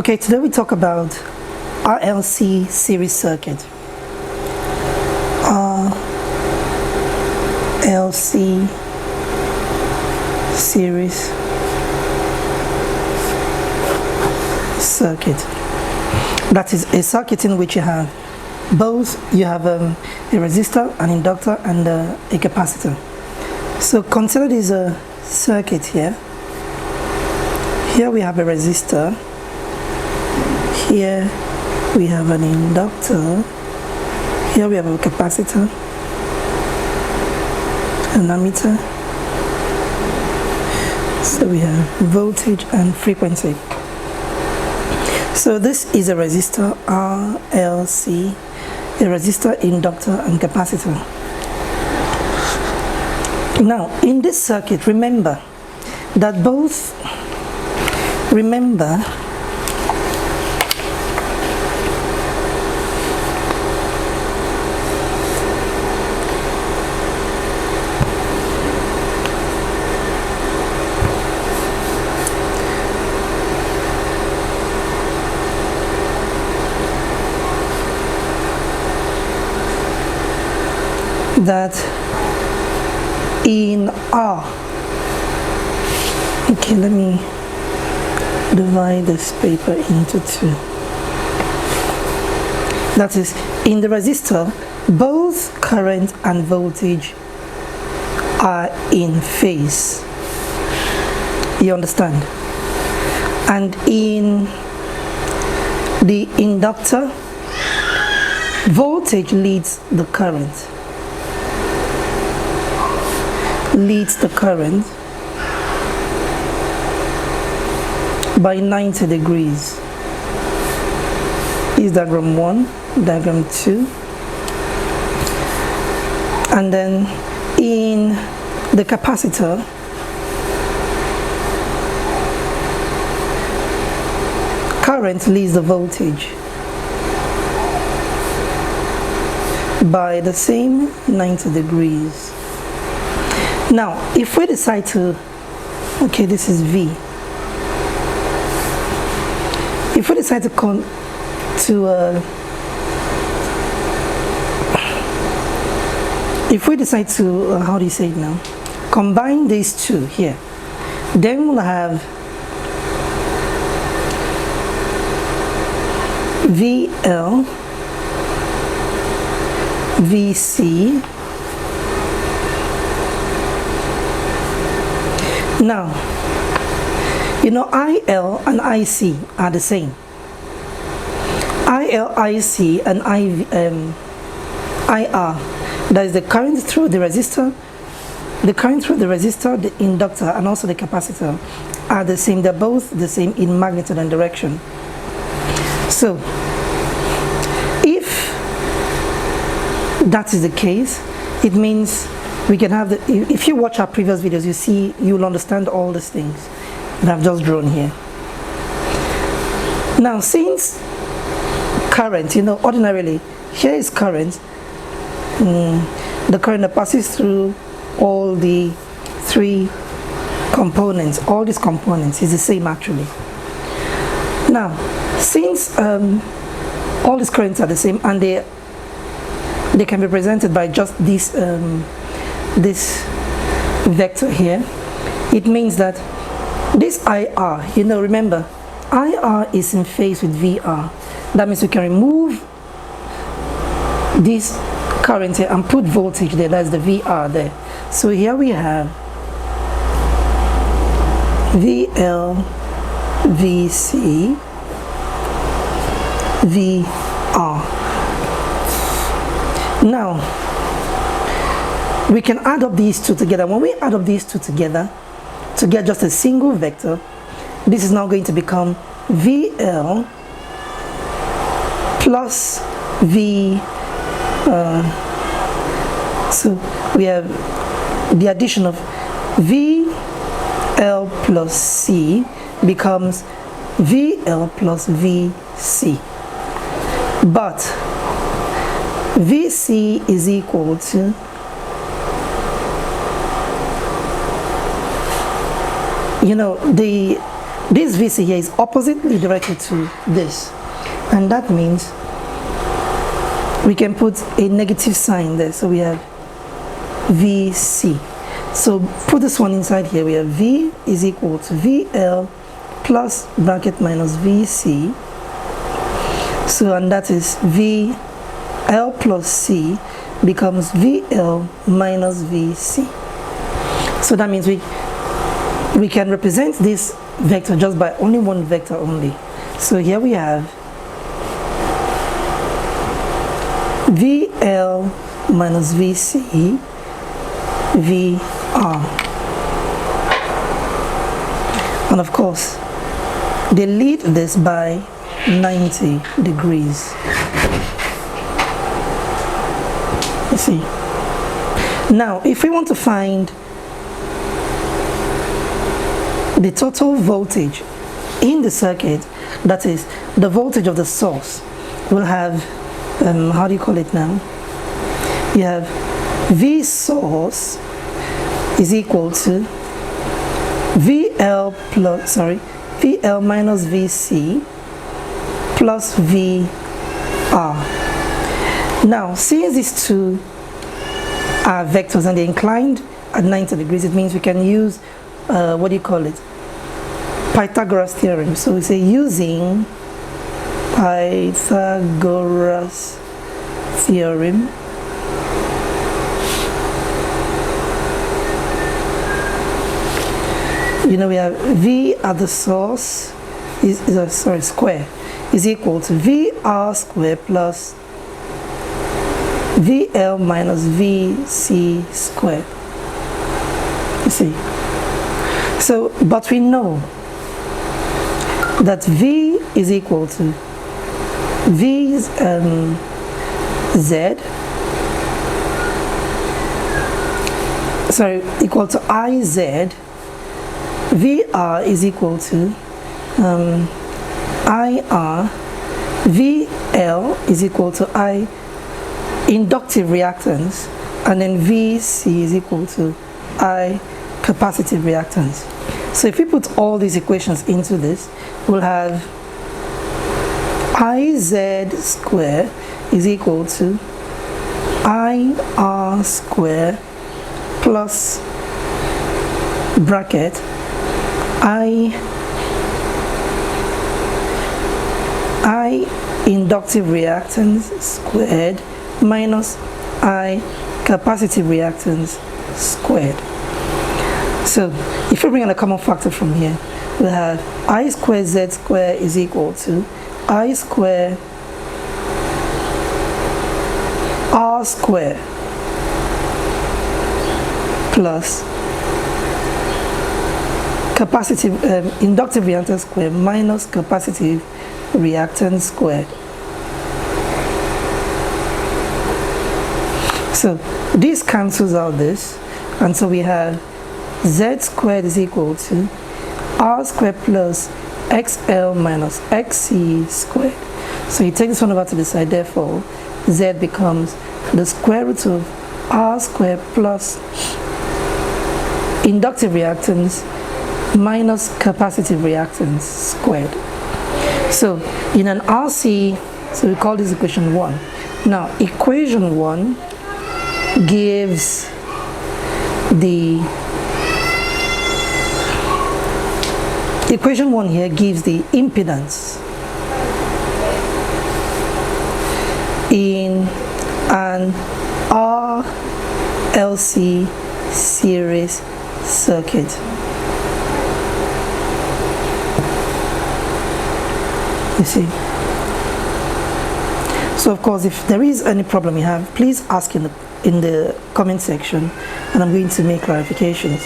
Okay, today we talk about Rlc series circuit. Rlc series circuit. That is a circuit in which you have a resistor, an inductor, and a capacitor. So consider this a circuit here. Here we have a resistor. Here we have an inductor. Here we have a capacitor, an ammeter. So we have voltage and frequency. So this is a resistor, Rlc, a resistor, inductor, and capacitor. Now, in this circuit, remember that in R, okay, let me divide this paper into two. That is, in the resistor, both current and voltage are in phase. You understand? And in the inductor, voltage leads the current. By 90 degrees. Is diagram 1, diagram 2. And then in the capacitor, current leads the voltage by the same 90 degrees. Now, if we decide to, okay, this is V. If we decide to how do you say it now? Combine these two here, then we'll have VL, VC. Now, you know, IL and IC are the same. IL, IC, and IR, that is the current through the resistor, the inductor, and also the capacitor are the same. They're both the same in magnitude and direction. So, if that is the case, it means we can have if you watch our previous videos, you'll understand all these things that I've just drawn here. Now, since current, you know, ordinarily, here is current, the current that passes through all the three components, all these components is the same actually. Now, since all these currents are the same and they can be represented by just this vector here, it means that this IR, you know, remember, IR is in phase with VR. That means we can remove this current here and put voltage there. That's the VR there. So here we have VL, VC, VR. Now, we can add up these two together. When we add up these two together to get just a single vector, this is now going to become VL plus V. So we have the addition of VL plus C becomes VL plus VC. But VC is equal to you know, this VC here is oppositely directed to this, and that means we can put a negative sign there. So we have VC. So put this one inside here. We have V is equal to VL plus bracket minus VC. So, and that is VL plus C becomes VL minus VC. So that means we can represent this vector just by only one vector only. So here we have VL minus VC VR, and of course they lead this by 90 degrees. You see, now if we want to find the total voltage in the circuit, that is the voltage of the source, we'll have how do you call it now? You have V source is equal to VL minus VC plus VR. Now, since these two are vectors and they're inclined at 90 degrees, it means we can use what do you call it? Pythagoras theorem. So we say using Pythagoras theorem, you know, we have V at the source square is equal to VR square plus VL minus VC square. You see, so but we know that V is equal to V's Z, sorry, equal to IZ. VR is equal to IR. VL is equal to I inductive reactance, and then VC is equal to I capacitive reactance. So if we put all these equations into this, we'll have IZ square is equal to IR square plus bracket I inductive reactance squared minus I capacitive reactance squared. So if we bring in a common factor from here, we'll have I squared Z square is equal to I square R square plus capacitive inductive reactance square minus capacitive reactance squared. So this cancels out this, and so we have Z squared is equal to R squared plus XL minus XC squared. So you take this one over to the side, therefore Z becomes the square root of R squared plus inductive reactance minus capacitive reactance squared. So in an RC, so we call this equation 1. Now equation 1 gives the equation 1 here gives the impedance in an Rlc series circuit. You see. So of course, if there is any problem you have, please ask in the comment section, and I'm going to make clarifications.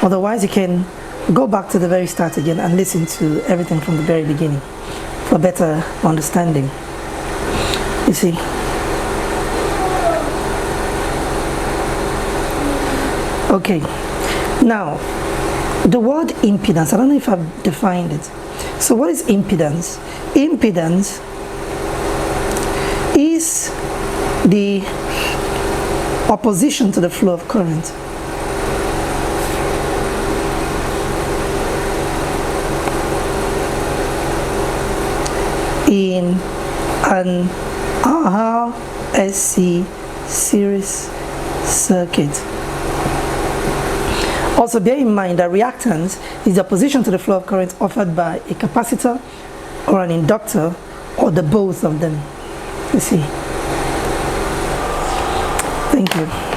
Otherwise, you can go back to the very start again and listen to everything from the very beginning for better understanding. You see. Okay, now the word impedance, I don't know if I've defined it. So what is impedance? Impedance is the opposition to the flow of current. in an Rlc series circuit. Also bear in mind that reactance is the opposition to the flow of current offered by a capacitor or an inductor, or the both of them. You see. Thank you.